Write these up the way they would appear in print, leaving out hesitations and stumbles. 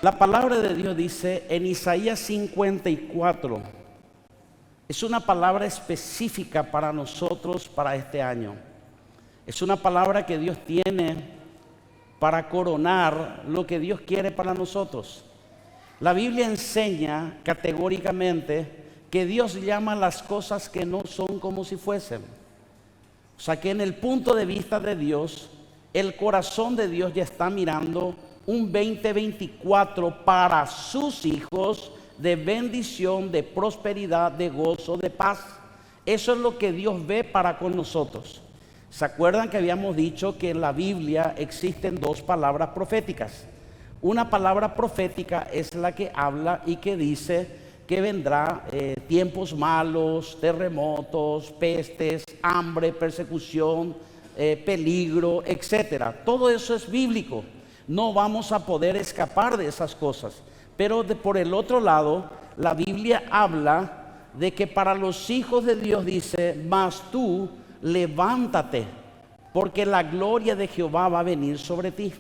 La palabra de Dios dice en Isaías 54, es una palabra específica para nosotros para este año. Es una palabra que Dios tiene para coronar lo que Dios quiere para nosotros. La Biblia enseña categóricamente que Dios llama las cosas que no son como si fuesen. O sea que en el punto de vista de Dios, el corazón de Dios ya está mirando un 2024 para sus hijos de bendición, de prosperidad, de gozo, de paz. Eso es lo que Dios ve para con nosotros. ¿Se acuerdan que habíamos dicho que en la Biblia existen dos palabras proféticas? Una palabra profética es la que habla y que dice que vendrá tiempos malos, terremotos, pestes, hambre, persecución, peligro, etcétera. Todo eso es bíblico. No vamos a poder escapar de esas cosas. Pero por el otro lado, la Biblia habla de que para los hijos de Dios dice: mas tú levántate, porque la gloria de Jehová va a venir sobre ti.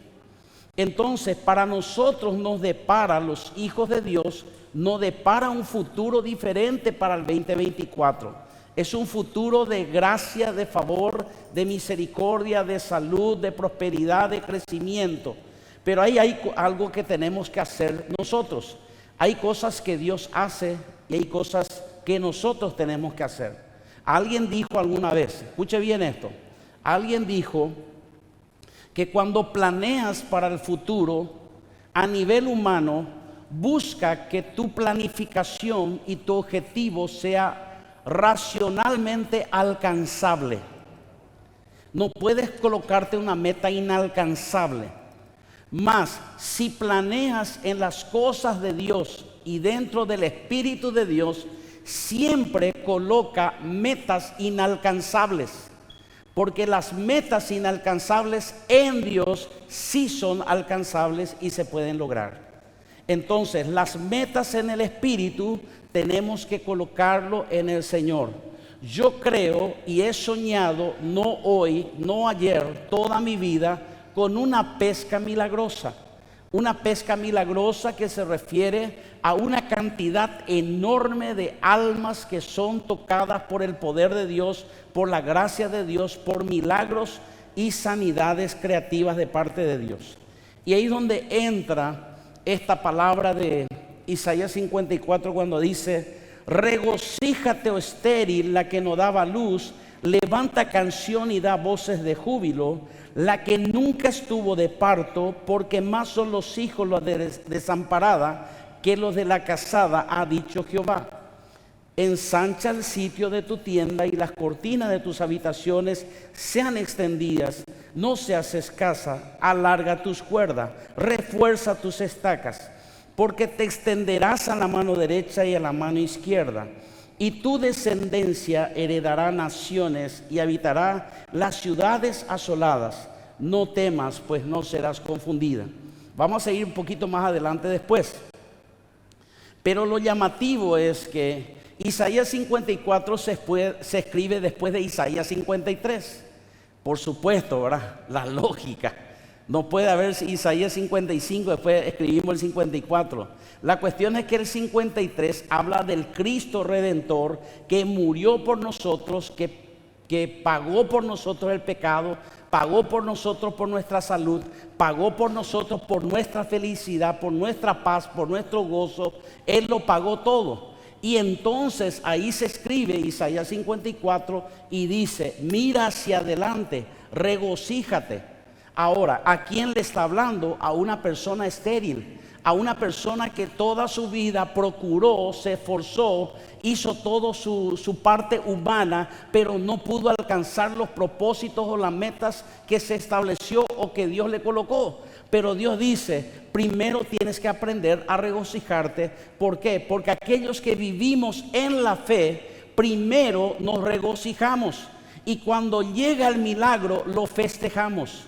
Entonces, para nosotros nos depara, los hijos de Dios, nos depara un futuro diferente para el 2024. Es un futuro de gracia, de favor, de misericordia, de salud, de prosperidad, de crecimiento. Pero ahí hay algo que tenemos que hacer nosotros. Hay cosas que Dios hace y hay cosas que nosotros tenemos que hacer. Alguien dijo alguna vez, escuche bien esto, alguien dijo que cuando planeas para el futuro, a nivel humano, busca que tu planificación y tu objetivo sea racionalmente alcanzable. No puedes colocarte una meta inalcanzable. Mas, si planeas en las cosas de Dios y dentro del Espíritu de Dios, siempre coloca metas inalcanzables. Porque las metas inalcanzables en Dios sí son alcanzables y se pueden lograr. Entonces, las metas en el Espíritu tenemos que colocarlo en el Señor. Yo creo y he soñado, no hoy, no ayer, toda mi vida, con una pesca milagrosa. Una pesca milagrosa que se refiere a una cantidad enorme de almas que son tocadas por el poder de Dios, por la gracia de Dios, por milagros y sanidades creativas de parte de Dios. Y ahí es donde entra esta palabra de Isaías 54 cuando dice: regocíjate, oh estéril, la que no daba luz, levanta canción y da voces de júbilo, la que nunca estuvo de parto, porque más son los hijos los de desamparada que los de la casada, ha dicho Jehová. Ensancha el sitio de tu tienda y las cortinas de tus habitaciones sean extendidas, no seas escasa, alarga tus cuerdas, refuerza tus estacas, porque te extenderás a la mano derecha y a la mano izquierda. Y tu descendencia heredará naciones y habitará las ciudades asoladas. No temas, pues no serás confundida. Vamos a ir un poquito más adelante después. Pero lo llamativo es que Isaías 54 se escribe después de Isaías 53. Por supuesto, ¿verdad? La lógica. No puede haber Isaías 55, después escribimos el 54. La cuestión es que el 53 habla del Cristo Redentor que murió por nosotros, que pagó por nosotros el pecado, pagó por nosotros por nuestra salud, pagó por nosotros por nuestra felicidad, por nuestra paz, por nuestro gozo. Él lo pagó todo. Y entonces ahí se escribe Isaías 54 y dice: mira hacia adelante, regocíjate. Ahora, ¿a quién le está hablando? A una persona estéril, a una persona que toda su vida procuró, se esforzó, hizo todo su parte humana, pero no pudo alcanzar los propósitos o las metas que se estableció o que Dios le colocó. Pero Dios dice: primero tienes que aprender a regocijarte. ¿Por qué? Porque aquellos que vivimos en la fe, primero nos regocijamos. Y cuando llega el milagro, lo festejamos.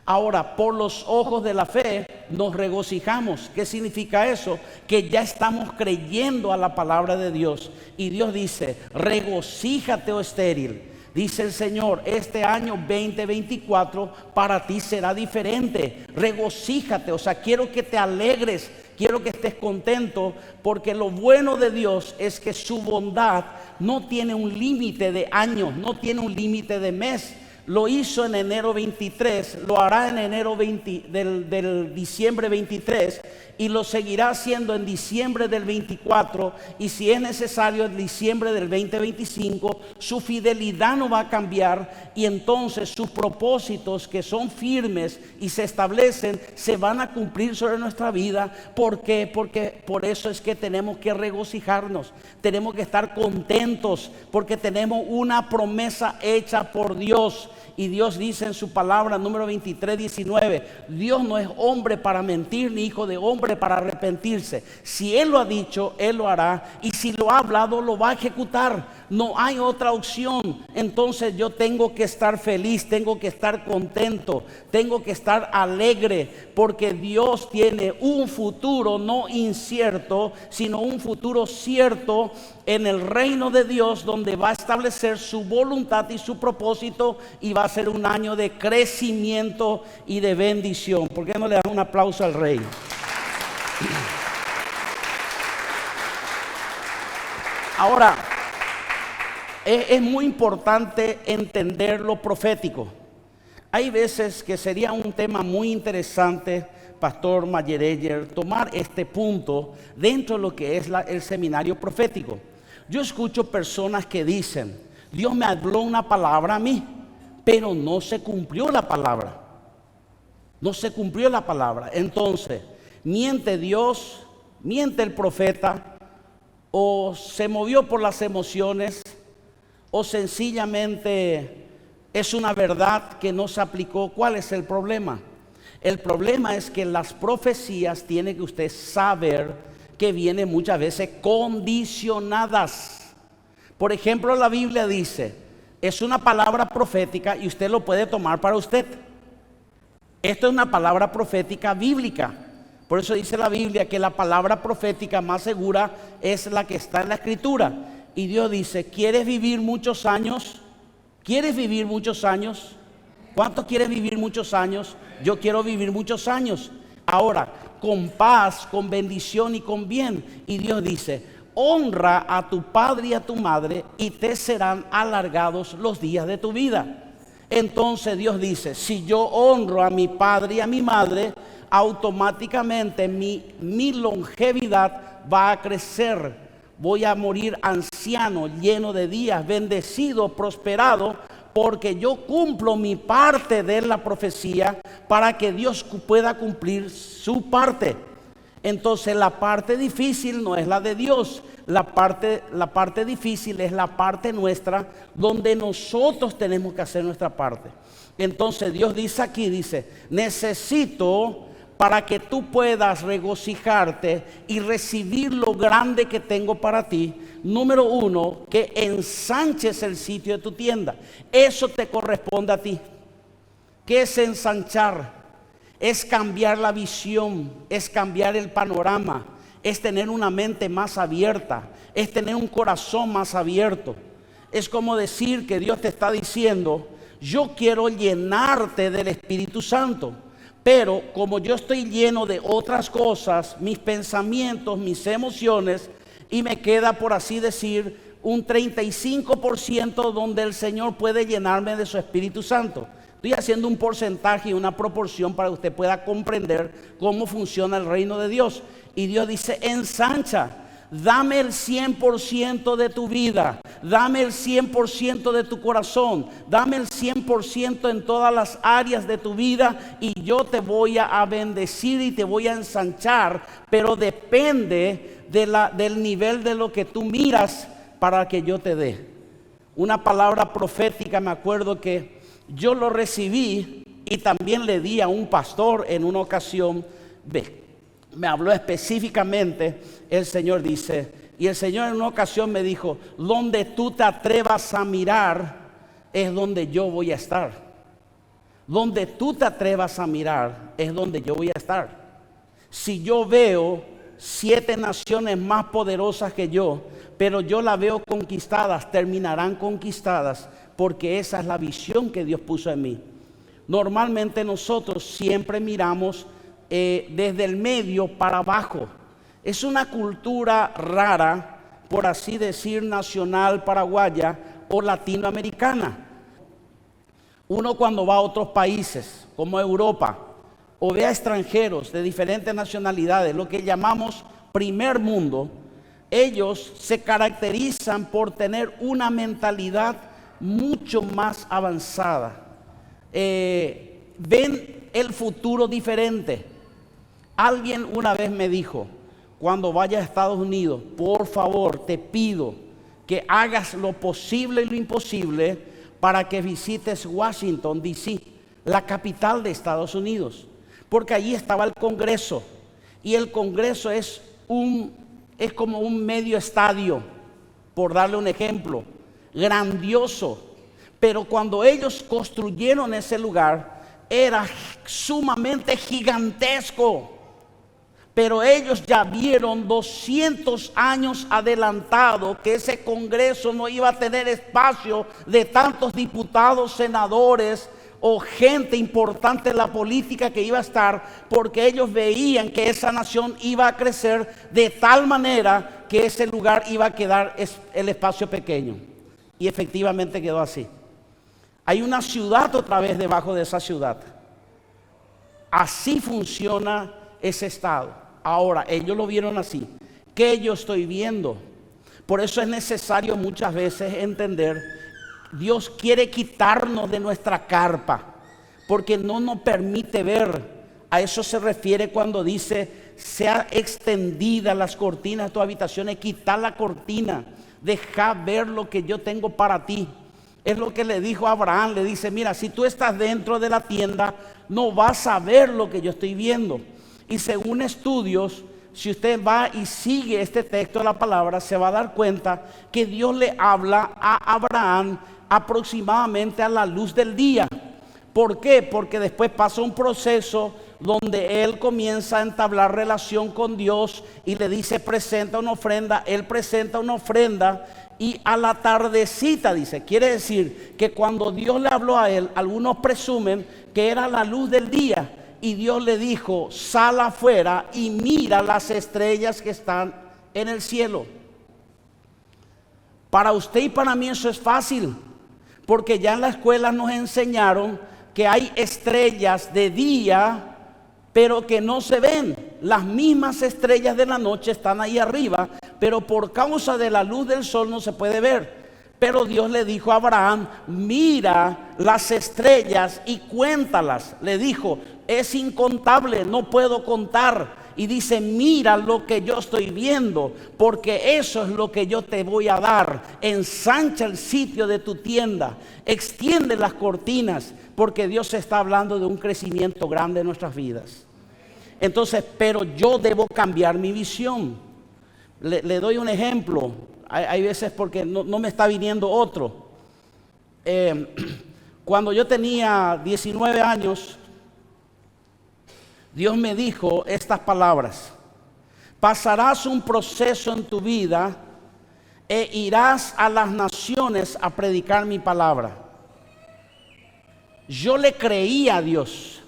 Ahora, por los ojos de la fe nos regocijamos. ¿Qué significa eso? Que ya estamos creyendo a la palabra de Dios. Y Dios dice: regocíjate, oh estéril. Dice el Señor, este año 2024 para ti será diferente. Regocíjate, o sea, quiero que te alegres, quiero que estés contento, porque lo bueno de Dios es que su bondad no tiene un límite de años, no tiene un límite de mes. Lo hizo en enero 23, lo hará en enero 20, del diciembre 23 y lo seguirá haciendo en diciembre del 24, y si es necesario en diciembre del 2025. Su fidelidad no va a cambiar, y entonces sus propósitos, que son firmes y se establecen, se van a cumplir sobre nuestra vida. ¿Por qué? Porque por eso es que tenemos que regocijarnos, tenemos que estar contentos, porque tenemos una promesa hecha por Dios. Y Dios dice en su palabra, número 23, 19, Dios no es hombre para mentir, ni hijo de hombre para arrepentirse. Si Él lo ha dicho, Él lo hará, y si lo ha hablado, lo va a ejecutar. No hay otra opción. Entonces yo tengo que estar feliz, tengo que estar contento, tengo que estar alegre, porque Dios tiene un futuro no incierto, sino un futuro cierto en el reino de Dios, donde va a establecer su voluntad y su propósito, y va a ser un año de crecimiento y de bendición. ¿Por qué no le dan un aplauso al Rey? Ahora, es muy importante entender lo profético. Hay veces que sería un tema muy interesante, Pastor Mayereyer, tomar este punto dentro de lo que es el seminario profético. Yo escucho personas que dicen, Dios me habló una palabra a mí, pero no se cumplió la palabra. No se cumplió la palabra. Entonces, miente Dios, miente el profeta, o se movió por las emociones, o sencillamente es una verdad que no se aplicó. ¿Cuál es el problema? El problema es que las profecías tiene que usted saber que vienen muchas veces condicionadas. Por ejemplo, la Biblia dice, es una palabra profética y usted lo puede tomar para usted. Esto es una palabra profética bíblica. Por eso dice la Biblia que la palabra profética más segura es la que está en la Escritura. Y Dios dice, ¿quieres vivir muchos años? ¿Quieres vivir muchos años? ¿Cuántos quieren vivir muchos años? Yo quiero vivir muchos años. Ahora, con paz, con bendición y con bien. Y Dios dice, honra a tu padre y a tu madre, y te serán alargados los días de tu vida. Entonces Dios dice, si yo honro a mi padre y a mi madre, automáticamente mi longevidad va a crecer. Voy a morir anciano, lleno de días, bendecido, prosperado, porque yo cumplo mi parte de la profecía para que Dios pueda cumplir su parte. Entonces la parte difícil no es la de Dios, la parte difícil es la parte nuestra, donde nosotros tenemos que hacer nuestra parte. Entonces Dios dice aquí, dice, necesito, para que tú puedas regocijarte y recibir lo grande que tengo para ti, número uno, que ensanches el sitio de tu tienda. Eso te corresponde a ti. ¿Qué es ensanchar? Es cambiar la visión, es cambiar el panorama, es tener una mente más abierta, es tener un corazón más abierto. Es como decir que Dios te está diciendo, yo quiero llenarte del Espíritu Santo. Pero como yo estoy lleno de otras cosas, mis pensamientos, mis emociones, y me queda, por así decir, un 35% donde el Señor puede llenarme de su Espíritu Santo. Estoy haciendo un porcentaje y una proporción para que usted pueda comprender cómo funciona el reino de Dios. Y Dios dice, ensancha. Dame el 100% de tu vida, dame el 100% de tu corazón, dame el 100% en todas las áreas de tu vida, y yo te voy a bendecir y te voy a ensanchar, pero depende del nivel de lo que tú miras para que yo te dé. Una palabra profética, me acuerdo que yo lo recibí y también le di a un pastor en una ocasión. Me habló específicamente, el Señor dice, y el Señor en una ocasión me dijo, donde tú te atrevas a mirar es donde yo voy a estar. Donde tú te atrevas a mirar es donde yo voy a estar. Si yo veo 7 naciones más poderosas que yo, pero yo las veo conquistadas, terminarán conquistadas, porque esa es la visión que Dios puso en mí. Normalmente nosotros siempre miramos desde el medio para abajo. Es una cultura rara, por así decir, nacional paraguaya o latinoamericana. Uno cuando va a otros países, como Europa, o ve a extranjeros de diferentes nacionalidades, lo que llamamos primer mundo, ellos se caracterizan por tener una mentalidad mucho más avanzada. Ven el futuro diferente. Alguien una vez me dijo, cuando vaya a Estados Unidos, por favor, te pido que hagas lo posible y lo imposible para que visites Washington, D.C., la capital de Estados Unidos, porque allí estaba el Congreso, y el Congreso es como un medio estadio, por darle un ejemplo, grandioso, pero cuando ellos construyeron ese lugar, era sumamente gigantesco. Pero ellos ya vieron 200 años adelantado que ese Congreso no iba a tener espacio de tantos diputados, senadores o gente importante en la política que iba a estar, porque ellos veían que esa nación iba a crecer de tal manera que ese lugar iba a quedar el espacio pequeño. Y efectivamente quedó así. Hay una ciudad otra vez debajo de esa ciudad. Así funciona ese estado. Ahora, ellos lo vieron así. ¿Qué yo estoy viendo? Por eso es necesario muchas veces entender, Dios quiere quitarnos de nuestra carpa, porque no nos permite ver. A eso se refiere cuando dice, sea extendida las cortinas de tu habitación, quitar la cortina, deja ver lo que yo tengo para ti. Es lo que le dijo a Abraham, le dice, mira, si tú estás dentro de la tienda, no vas a ver lo que yo estoy viendo. Y según estudios, si usted va y sigue este texto de la palabra, se va a dar cuenta que Dios le habla a Abraham aproximadamente a la luz del día. ¿Por qué? Porque después pasa un proceso donde él comienza a entablar relación con Dios y le dice, presenta una ofrenda. Él presenta una ofrenda y a la tardecita, dice, quiere decir que cuando Dios le habló a él, algunos presumen que era la luz del día. Y Dios le dijo, sal afuera y mira las estrellas que están en el cielo. Para usted y para mí eso es fácil, porque ya en la escuela nos enseñaron que hay estrellas de día, pero que no se ven. Las mismas estrellas de la noche están ahí arriba, pero por causa de la luz del sol no se puede ver. Pero Dios le dijo a Abraham, mira las estrellas y cuéntalas. Le dijo, es incontable, no puedo contar. Y dice, mira lo que yo estoy viendo, porque eso es lo que yo te voy a dar. Ensancha el sitio de tu tienda, extiende las cortinas, porque Dios está hablando de un crecimiento grande en nuestras vidas. Entonces, pero yo debo cambiar mi visión. Le doy un ejemplo. Hay veces porque no me está viniendo otro. Cuando yo tenía 19 años, Dios me dijo estas palabras: pasarás un proceso en tu vida e irás a las naciones a predicar mi palabra. Yo le creí a Dios.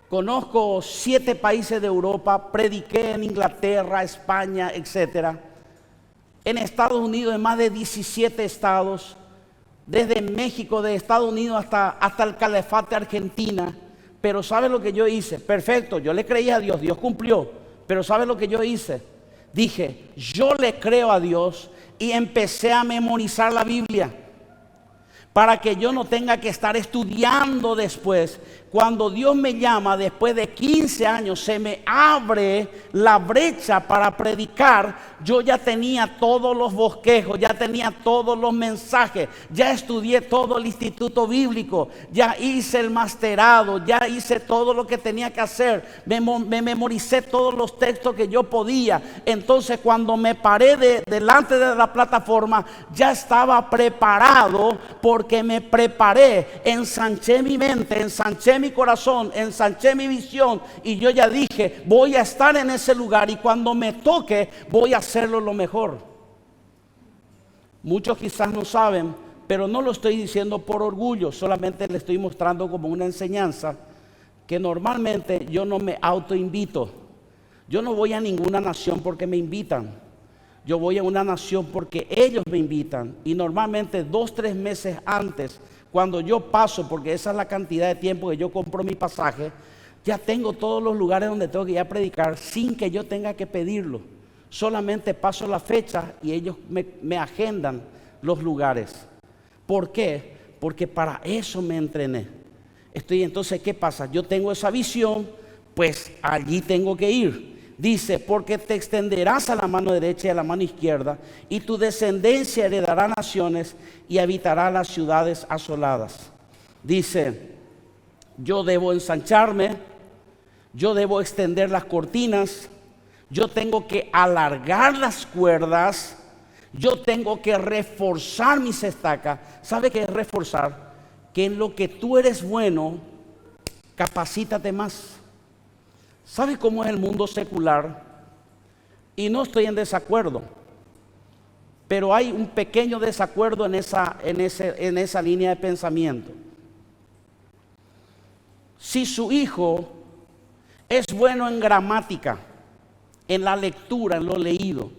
Conozco 7 países de Europa, prediqué en Inglaterra, España, etcétera. En Estados Unidos, en más de 17 estados, desde México, de Estados Unidos hasta el Calafate, Argentina. Pero ¿sabe lo que yo hice? Perfecto, yo le creí a Dios, Dios cumplió. Pero ¿sabe lo que yo hice? Dije, yo le creo a Dios y empecé a memorizar la Biblia, para que yo no tenga que estar estudiando después. Cuando Dios me llama después de 15 años, se me abre la brecha para predicar. Yo ya tenía todos los bosquejos, ya tenía todos los mensajes, ya estudié todo el instituto bíblico, ya hice el masterado, ya hice todo lo que tenía que hacer, me memoricé todos los textos que yo podía. Entonces cuando me paré delante de la plataforma, ya estaba preparado, porque me preparé, ensanché mi mente, ensanché mi corazón, ensanché mi visión, y yo ya dije, voy a estar en ese lugar y cuando me toque voy a hacerlo lo mejor. Muchos quizás no saben, pero no lo estoy diciendo por orgullo, solamente le estoy mostrando como una enseñanza que normalmente yo no me autoinvito. Yo no voy a ninguna nación porque me invitan. Yo voy a una nación porque ellos me invitan. Y normalmente 2, 3 meses antes, cuando yo paso, porque esa es la cantidad de tiempo que yo compro mi pasaje, ya tengo todos los lugares donde tengo que ir a predicar sin que yo tenga que pedirlo. Solamente paso la fecha y ellos me agendan los lugares. ¿Por qué? Porque para eso me entrené. Entonces, ¿qué pasa? Yo tengo esa visión, pues allí tengo que ir. Dice, porque te extenderás a la mano derecha y a la mano izquierda, y tu descendencia heredará naciones y habitará las ciudades asoladas. Dice, yo debo ensancharme, yo debo extender las cortinas, yo tengo que alargar las cuerdas, yo tengo que reforzar mis estacas. ¿Sabe qué es reforzar? Que en lo que tú eres bueno, capacítate más. ¿Sabe cómo es el mundo secular? Y no estoy en desacuerdo, pero hay un pequeño desacuerdo en esa línea de pensamiento. Si su hijo es bueno en gramática, en la lectura, en lo leído,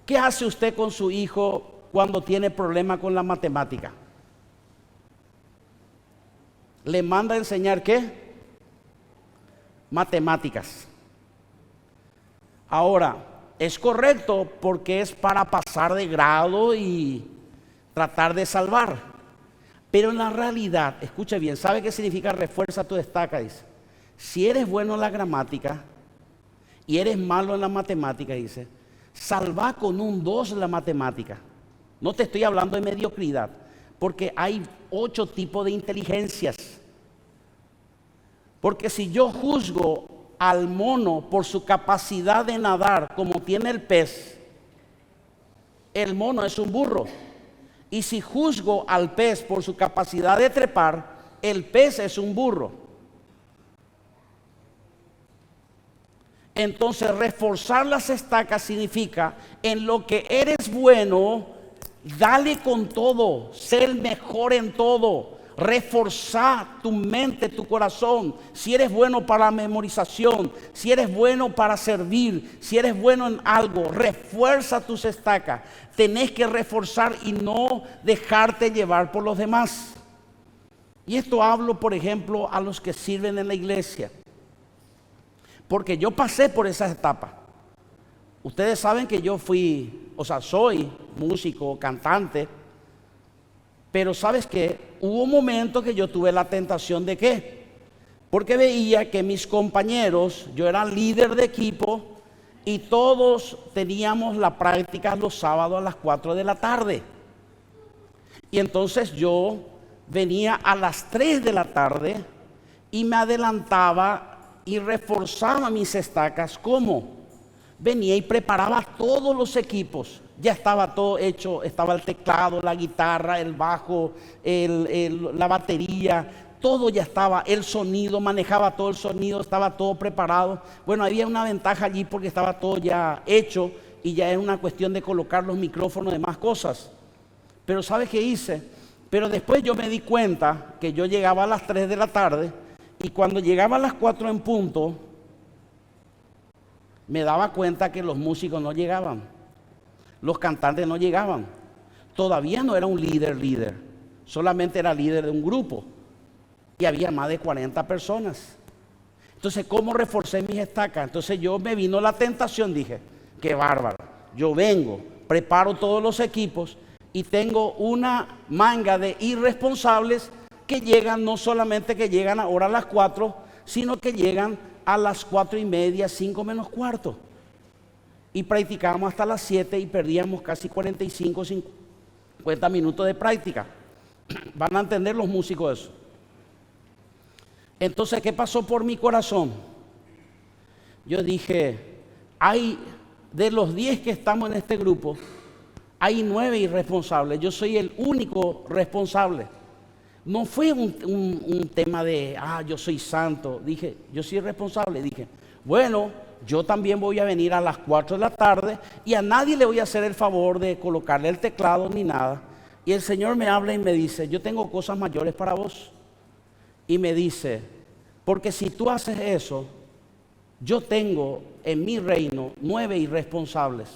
¿qué hace usted con su hijo cuando tiene problema con la matemática? ¿Le manda a enseñar qué? Matemáticas. Ahora, es correcto porque es para pasar de grado y tratar de salvar. Pero en la realidad, escuche bien, ¿sabe qué significa refuerza tu estaca? Dice, si eres bueno en la gramática y eres malo en la matemática, dice, salva con un 2 en la matemática. No te estoy hablando de mediocridad, porque hay 8 tipos de inteligencias. Porque si yo juzgo al mono por su capacidad de nadar como tiene el pez, el mono es un burro. Y si juzgo al pez por su capacidad de trepar, el pez es un burro. Entonces, reforzar las estacas significa, en lo que eres bueno, dale con todo, sé el mejor en todo. Reforzar tu mente, tu corazón. Si eres bueno para la memorización, si eres bueno para servir, si eres bueno en algo, refuerza tus estacas. Tenés que reforzar y no dejarte llevar por los demás. Y esto hablo, por ejemplo, a los que sirven en la iglesia, porque yo pasé por esas etapas. Ustedes saben que yo soy músico, cantante. Pero ¿sabes qué? Hubo un momento que yo tuve la tentación de ¿qué? Porque veía que mis compañeros, yo era líder de equipo y todos teníamos la práctica los sábados a las 4 de la tarde. Y entonces yo venía a las 3 de la tarde y me adelantaba y reforzaba mis estacas. ¿Cómo? Venía y preparaba todos los equipos. Ya estaba todo hecho, estaba el teclado, la guitarra, el bajo, la batería, todo ya estaba, el sonido, manejaba todo el sonido, estaba todo preparado. Bueno, había una ventaja allí porque estaba todo ya hecho y ya era una cuestión de colocar los micrófonos y demás cosas. Pero ¿sabes qué hice? Pero después yo me di cuenta que yo llegaba a las 3 de la tarde y cuando llegaba a las 4 en punto, me daba cuenta que los músicos no llegaban. Los cantantes no llegaban. Todavía no era un líder. Solamente era líder de un grupo. Y había más de 40 personas. Entonces, ¿cómo reforcé mis estacas? Entonces me vino la tentación, dije, qué bárbaro. Yo vengo, preparo todos los equipos y tengo una manga de irresponsables que llegan, no solamente que llegan ahora a las 4, sino que llegan a las 4:30, 5 menos cuarto. Y practicábamos hasta las 7 y perdíamos casi 45, 50 minutos de práctica. Van a entender los músicos eso. Entonces, ¿qué pasó por mi corazón? Yo dije, de los 10 que estamos en este grupo, hay 9 irresponsables. Yo soy el único responsable. No fue un tema de, yo soy santo. Dije, yo soy responsable. Dije, bueno, yo también voy a venir a las 4 de la tarde y a nadie le voy a hacer el favor de colocarle el teclado ni nada. Y el Señor me habla y me dice, yo tengo cosas mayores para vos. Y me dice, porque si tú haces eso, yo tengo en mi reino 9 irresponsables.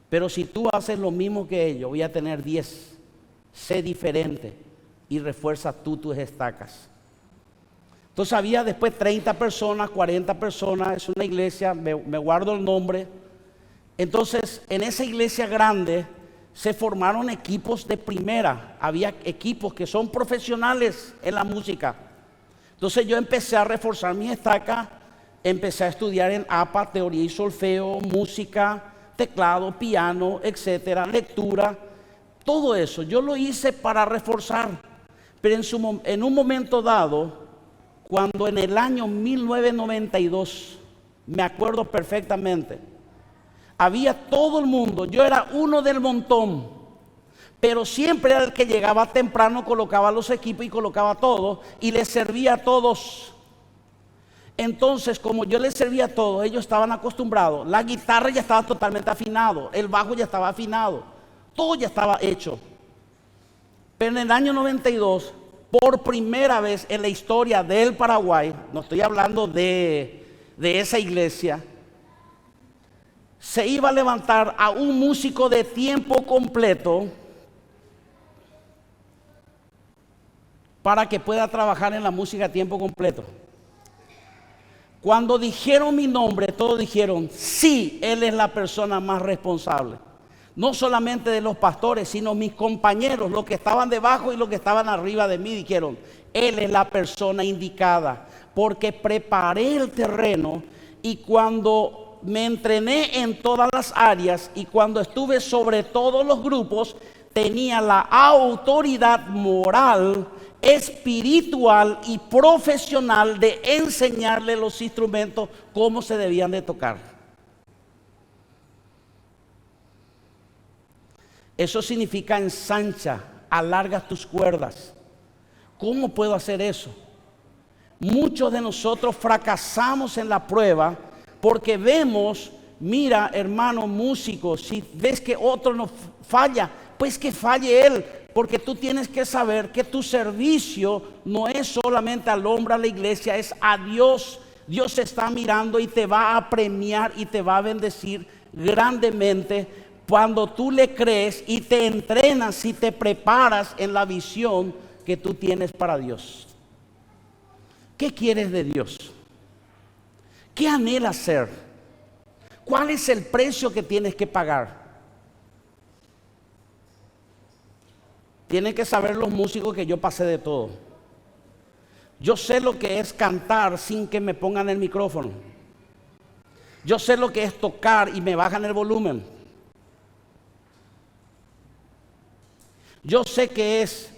Pero si tú haces lo mismo que ellos, voy a tener 10. Sé diferente y refuerza tú tus estacas. Entonces había después 30 personas, 40 personas, es una iglesia, me guardo el nombre. Entonces en esa iglesia grande se formaron equipos de primera, había equipos que son profesionales en la música. Entonces yo empecé a reforzar mi estaca, empecé a estudiar en APA, teoría y solfeo, música, teclado, piano, etcétera, lectura, todo eso. Yo lo hice para reforzar, pero en un momento dado, cuando en el año 1992, me acuerdo perfectamente, había todo el mundo, yo era uno del montón, pero siempre era el que llegaba temprano, colocaba los equipos y colocaba todo y les servía a todos. Entonces, como yo les servía a todos, ellos estaban acostumbrados, la guitarra ya estaba totalmente afinado, el bajo ya estaba afinado, todo ya estaba hecho. Pero en el año 92, por primera vez en la historia del Paraguay, no estoy hablando de esa iglesia, se iba a levantar a un músico de tiempo completo para que pueda trabajar en la música a tiempo completo. Cuando dijeron mi nombre, todos dijeron, sí, él es la persona más responsable. No solamente de los pastores, sino mis compañeros, los que estaban debajo y los que estaban arriba de mí, dijeron, él es la persona indicada, porque preparé el terreno y cuando me entrené en todas las áreas y cuando estuve sobre todos los grupos, tenía la autoridad moral, espiritual y profesional de enseñarle los instrumentos cómo se debían de tocar. Eso significa ensancha, alargas tus cuerdas. ¿Cómo puedo hacer eso? Muchos de nosotros fracasamos en la prueba porque vemos, mira hermano músico, si ves que otro no falla, pues que falle él, porque tú tienes que saber que tu servicio no es solamente al hombre, a la iglesia, es a Dios. Dios está mirando y te va a premiar y te va a bendecir grandemente cuando tú le crees y te entrenas y te preparas en la visión que tú tienes para Dios. ¿Qué quieres de Dios? ¿Qué anhelas ser? ¿Cuál es el precio que tienes que pagar? Tienen que saber los músicos que yo pasé de todo. Yo sé lo que es cantar sin que me pongan el micrófono. Yo sé lo que es tocar y me bajan el volumen. Yo sé que es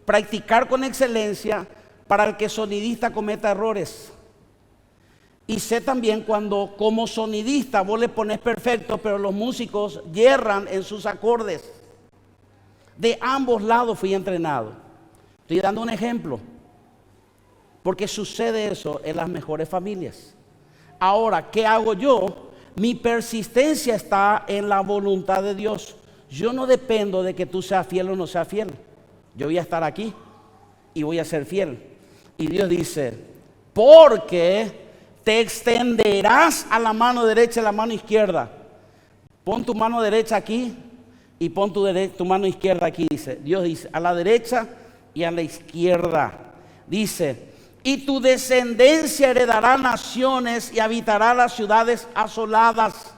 practicar con excelencia para el que sonidista cometa errores. Y sé también cuando como sonidista vos le pones perfecto, pero los músicos yerran en sus acordes. De ambos lados fui entrenado. Estoy dando un ejemplo, porque sucede eso en las mejores familias. Ahora, ¿qué hago yo? Mi persistencia está en la voluntad de Dios. Yo no dependo de que tú seas fiel o no seas fiel. Yo voy a estar aquí y voy a ser fiel. Y Dios dice, porque te extenderás a la mano derecha y a la mano izquierda. Pon tu mano derecha aquí y pon tu mano izquierda aquí, dice. Dios dice, a la derecha y a la izquierda. Dice, y tu descendencia heredará naciones y habitará las ciudades asoladas.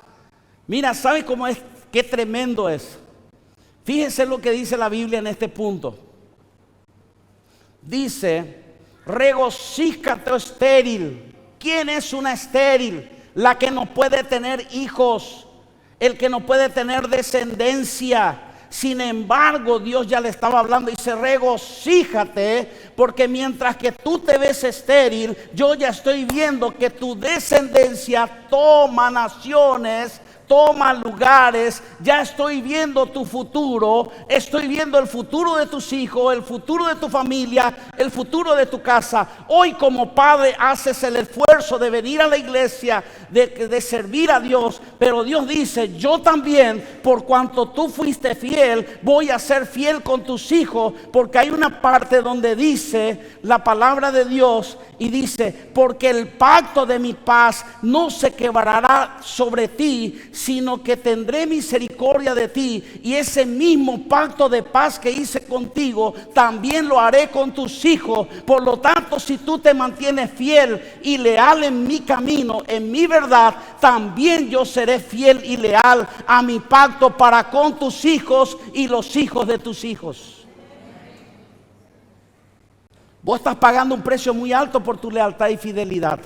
Mira, ¿sabe cómo es? Qué tremendo es. Fíjense lo que dice la Biblia en este punto. Dice, regocíjate, oh estéril. ¿Quién es una estéril? La que no puede tener hijos, el que no puede tener descendencia. Sin embargo, Dios ya le estaba hablando y dice, regocíjate, porque mientras que tú te ves estéril, yo ya estoy viendo que tu descendencia toma naciones, toma lugares. Ya estoy viendo tu futuro, estoy viendo el futuro de tus hijos, el futuro de tu familia, el futuro de tu casa. Hoy como padre haces el esfuerzo de venir a la iglesia, de servir a Dios, pero Dios dice: yo también, por cuanto tú fuiste fiel, voy a ser fiel con tus hijos. Porque hay una parte donde dice la palabra de Dios y dice: porque el pacto de mi paz no se quebrará sobre ti, sino que tendré misericordia de ti, y ese mismo pacto de paz que hice contigo también lo haré con tus hijos. Por lo tanto, si tú te mantienes fiel y leal en mi camino, en mi verdad, también yo seré fiel y leal a mi pacto para con tus hijos y los hijos de tus hijos. Vos estás pagando un precio muy alto por tu lealtad y fidelidad,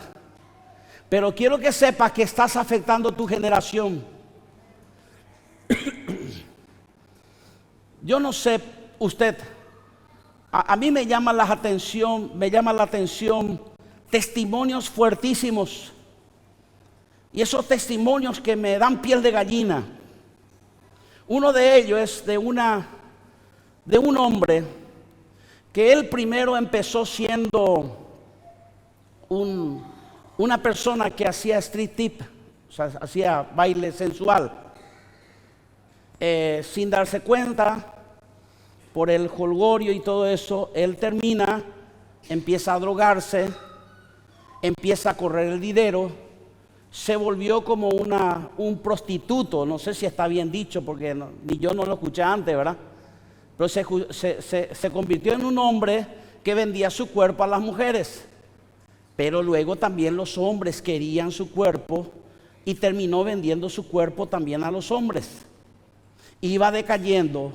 pero quiero que sepas que estás afectando tu generación. Yo no sé usted, a mí me llama la atención testimonios fuertísimos, y esos testimonios que me dan piel de gallina. Uno de ellos es de un hombre que él primero empezó siendo una persona que hacía street tip, o sea, hacía baile sensual. Sin darse cuenta, por el jolgorio y todo eso, él empieza a drogarse, empieza a correr el dinero, se volvió como un prostituto. No sé si está bien dicho, porque ni yo no lo escuché antes, ¿verdad? Pero se convirtió en un hombre que vendía su cuerpo a las mujeres. Pero luego también los hombres querían su cuerpo y terminó vendiendo su cuerpo también a los hombres. Iba decayendo.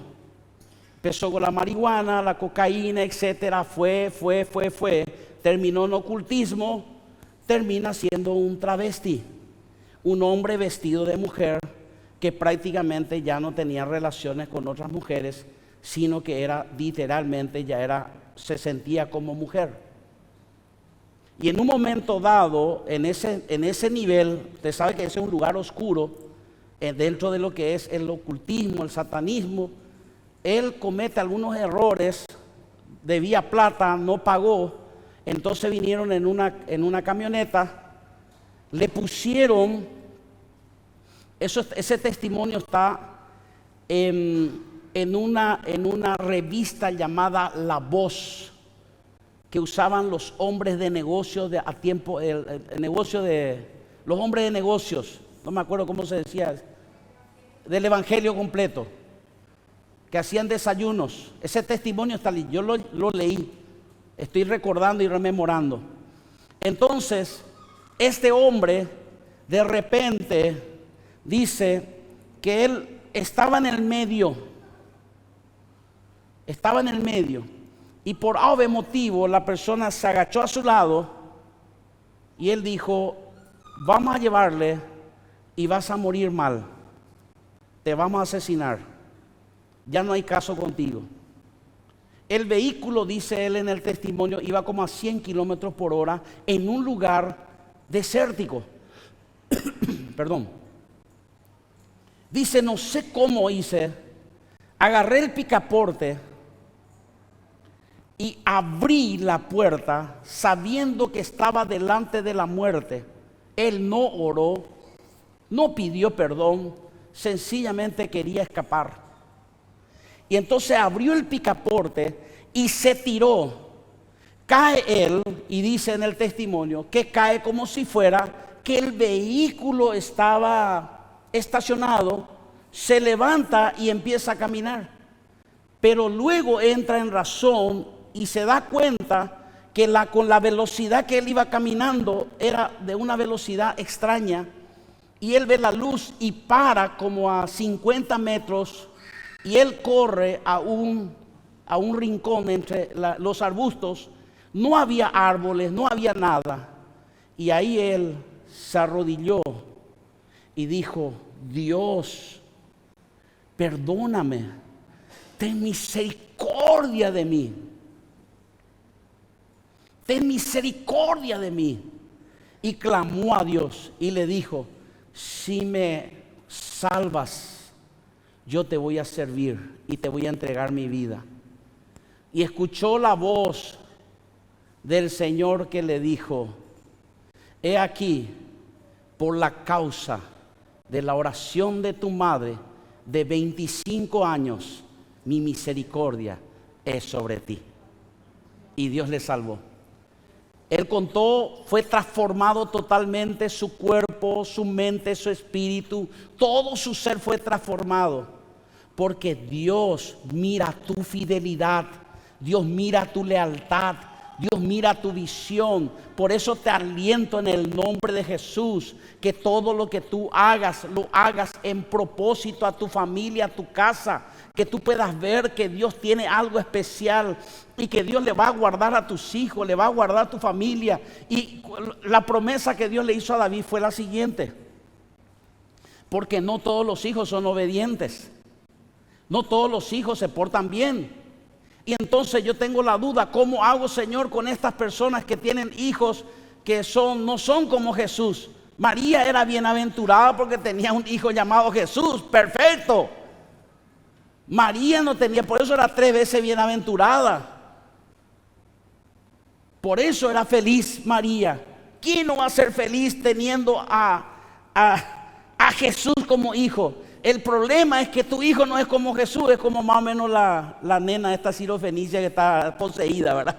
Empezó con la marihuana, la cocaína, etcétera. Fue. Terminó en ocultismo. Termina siendo un travesti. Un hombre vestido de mujer que prácticamente ya no tenía relaciones con otras mujeres, sino que era literalmente, se sentía como mujer. Y en un momento dado, en ese nivel, usted sabe que ese es un lugar oscuro, dentro de lo que es el ocultismo, el satanismo. Él comete algunos errores, debía plata, no pagó. Entonces vinieron en una camioneta, le pusieron, ese testimonio está en una revista llamada La Voz, que usaban los hombres de negocios el negocio de los hombres de negocios, no me acuerdo cómo se decía, del evangelio completo, que hacían desayunos. Ese testimonio está ahí, yo lo leí, estoy recordando y rememorando. Entonces, este hombre de repente dice que él estaba en el medio, y por algún motivo la persona se agachó a su lado y él dijo: vamos a llevarle y vas a morir mal, te vamos a asesinar, ya no hay caso contigo. El vehículo, dice él en el testimonio, iba como a 100 kilómetros por hora en un lugar desértico. Perdón. Dice: no sé cómo hice, agarré el picaporte y abrí la puerta sabiendo que estaba delante de la muerte. Él no oró, no pidió perdón, sencillamente quería escapar. Y entonces abrió el picaporte y se tiró. Cae él, y dice en el testimonio que cae como si fuera que el vehículo estaba estacionado. Se levanta y empieza a caminar, pero luego entra en razón y se da cuenta que con la velocidad que él iba caminando era de una velocidad extraña, y él ve la luz y para como a 50 metros, y él corre a un rincón entre los arbustos. No había árboles, no había nada, y ahí él se arrodilló y dijo: Dios, perdóname, ten misericordia de mí. Ten misericordia de mí. Y clamó a Dios y le dijo: si me salvas, yo te voy a servir y te voy a entregar mi vida. Y escuchó la voz del Señor que le dijo: he aquí, por la causa de la oración de tu madre de 25 años, mi misericordia es sobre ti. Y Dios le salvó. Él contó, fue transformado totalmente, su cuerpo, su mente, su espíritu, todo su ser fue transformado. Porque Dios mira tu fidelidad, Dios mira tu lealtad, Dios mira tu visión. Por eso te aliento en el nombre de Jesús, que todo lo que tú hagas, lo hagas en propósito a tu familia, a tu casa. Que tú puedas ver que Dios tiene algo especial y que Dios le va a guardar a tus hijos, le va a guardar a tu familia. Y la promesa que Dios le hizo a David fue la siguiente: porque no todos los hijos son obedientes, no todos los hijos se portan bien. Y entonces yo tengo la duda: ¿cómo hago, Señor, con estas personas que tienen hijos que no son como Jesús? María era bienaventurada porque tenía un hijo llamado Jesús, perfecto. María no tenía, por eso era 3 veces bienaventurada. Por eso era feliz María. ¿Quién no va a ser feliz teniendo a Jesús como hijo? El problema es que tu hijo no es como Jesús, es como más o menos la nena esta Sirofenicia que está poseída, ¿verdad?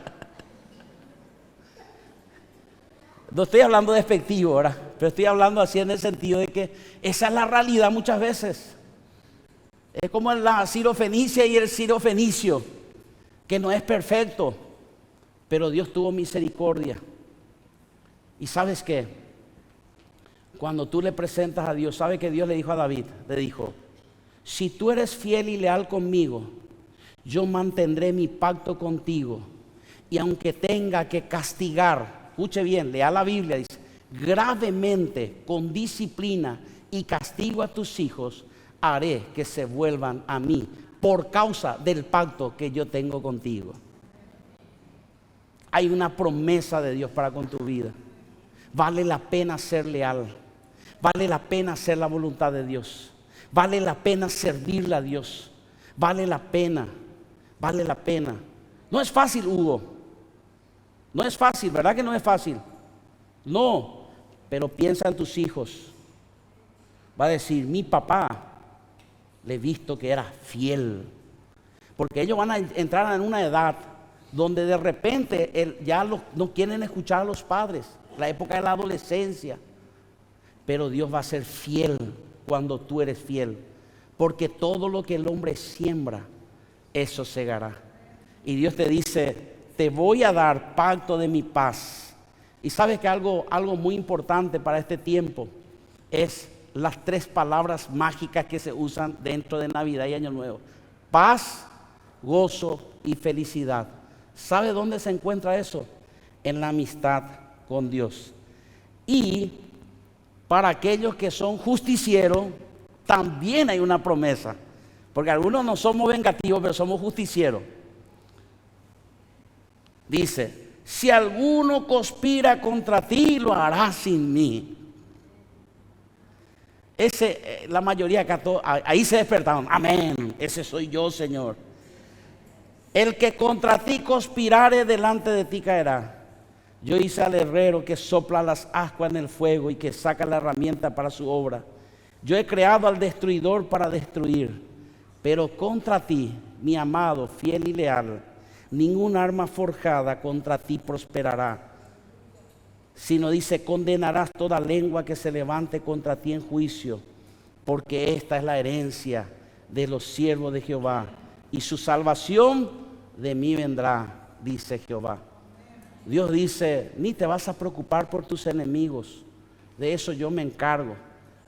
No estoy hablando despectivo, ¿verdad? Pero estoy hablando así en el sentido de que esa es la realidad muchas veces. Es como la Sirofenicia y el Sirofenicio, que no es perfecto, pero Dios tuvo misericordia. ¿Y sabes qué? Cuando tú le presentas a Dios, ¿sabe que Dios le dijo a David? Le dijo: si tú eres fiel y leal conmigo, yo mantendré mi pacto contigo. Y aunque tenga que castigar, escuche bien, lea la Biblia, dice, gravemente, con disciplina y castigo a tus hijos, haré que se vuelvan a mí por causa del pacto que yo tengo contigo. Hay una promesa de Dios para con tu vida. Vale la pena ser leal. Vale la pena hacer la voluntad de Dios. Vale la pena servirle a Dios. Vale la pena. Vale la pena. No es fácil, Hugo. No es fácil, ¿verdad que no es fácil? No, pero piensa en tus hijos. Va a decir: mi papá, le he visto que era fiel. Porque ellos van a entrar en una edad donde de repente ya no quieren escuchar a los padres. La época de la adolescencia. Pero Dios va a ser fiel cuando tú eres fiel. Porque todo lo que el hombre siembra, eso segará. Y Dios te dice: te voy a dar pacto de mi paz. Y sabes que algo muy importante para este tiempo es las 3 palabras mágicas que se usan dentro de Navidad y Año Nuevo: paz, gozo y felicidad. ¿Sabe dónde se encuentra eso? En la amistad con Dios. Y para aquellos que son justicieros, también hay una promesa. Porque algunos no somos vengativos, pero somos justicieros. Dice: si alguno conspira contra ti, lo hará sin mí. La mayoría acá, ahí se despertaron. Amén, ese soy yo, Señor. El que contra ti conspirare, delante de ti caerá. Yo hice al herrero que sopla las ascuas en el fuego y que saca la herramienta para su obra. Yo he creado al destruidor para destruir. Pero contra ti, mi amado, fiel y leal, ningún arma forjada contra ti prosperará. Sino dice: condenarás toda lengua que se levante contra ti en juicio, porque esta es la herencia de los siervos de Jehová, y su salvación de mí vendrá, dice Jehová. Dios dice: ni te vas a preocupar por tus enemigos, de eso yo me encargo.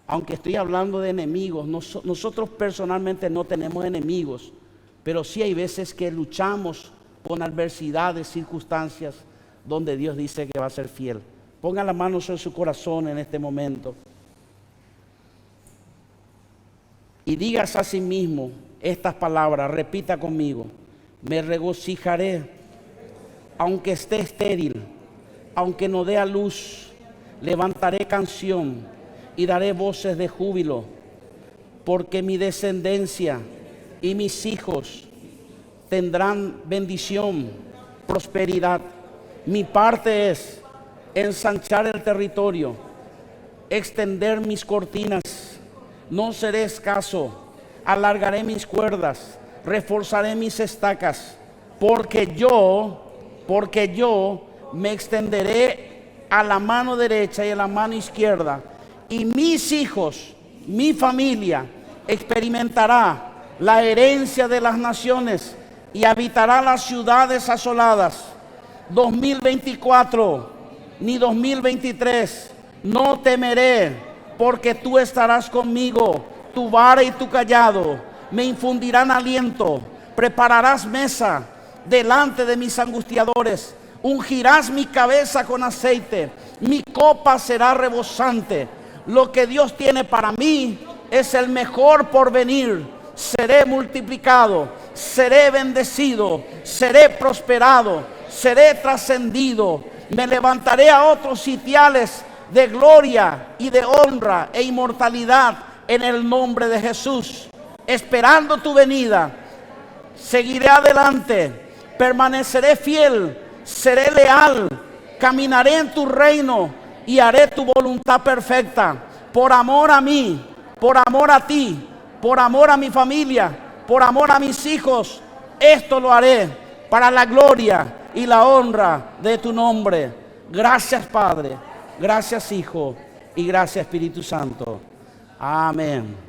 Aunque estoy hablando de enemigos, nosotros personalmente no tenemos enemigos, pero sí hay veces que luchamos con adversidades, circunstancias, donde Dios dice que va a ser fiel. Ponga las manos en su corazón en este momento y digas a sí mismo estas palabras, repita conmigo: me regocijaré aunque esté estéril, aunque no dé a luz, levantaré canción y daré voces de júbilo. porque mi descendencia y mis hijos tendrán bendición, prosperidad. Mi parte es ensanchar el territorio, extender mis cortinas, no seré escaso, alargaré mis cuerdas, reforzaré mis estacas, porque yo me extenderé a la mano derecha y a la mano izquierda, y mis hijos, mi familia, experimentará la herencia de las naciones y habitará las ciudades asoladas. 2024 ni 2023, no temeré, porque tú estarás conmigo. Tu vara y tu cayado me infundirán aliento. Prepararás mesa delante de mis angustiadores. Ungirás mi cabeza con aceite. Mi copa será rebosante. Lo que Dios tiene para mí es el mejor porvenir. Seré multiplicado, seré bendecido, seré prosperado, seré trascendido. Me levantaré a otros sitiales de gloria y de honra e inmortalidad en el nombre de Jesús. Esperando tu venida, seguiré adelante, permaneceré fiel, seré leal, caminaré en tu reino y haré tu voluntad perfecta. Por amor a mí, por amor a ti, por amor a mi familia, por amor a mis hijos, esto lo haré para la gloria y la honra de tu nombre. Gracias, Padre, gracias, Hijo, y gracias, Espíritu Santo. Amén.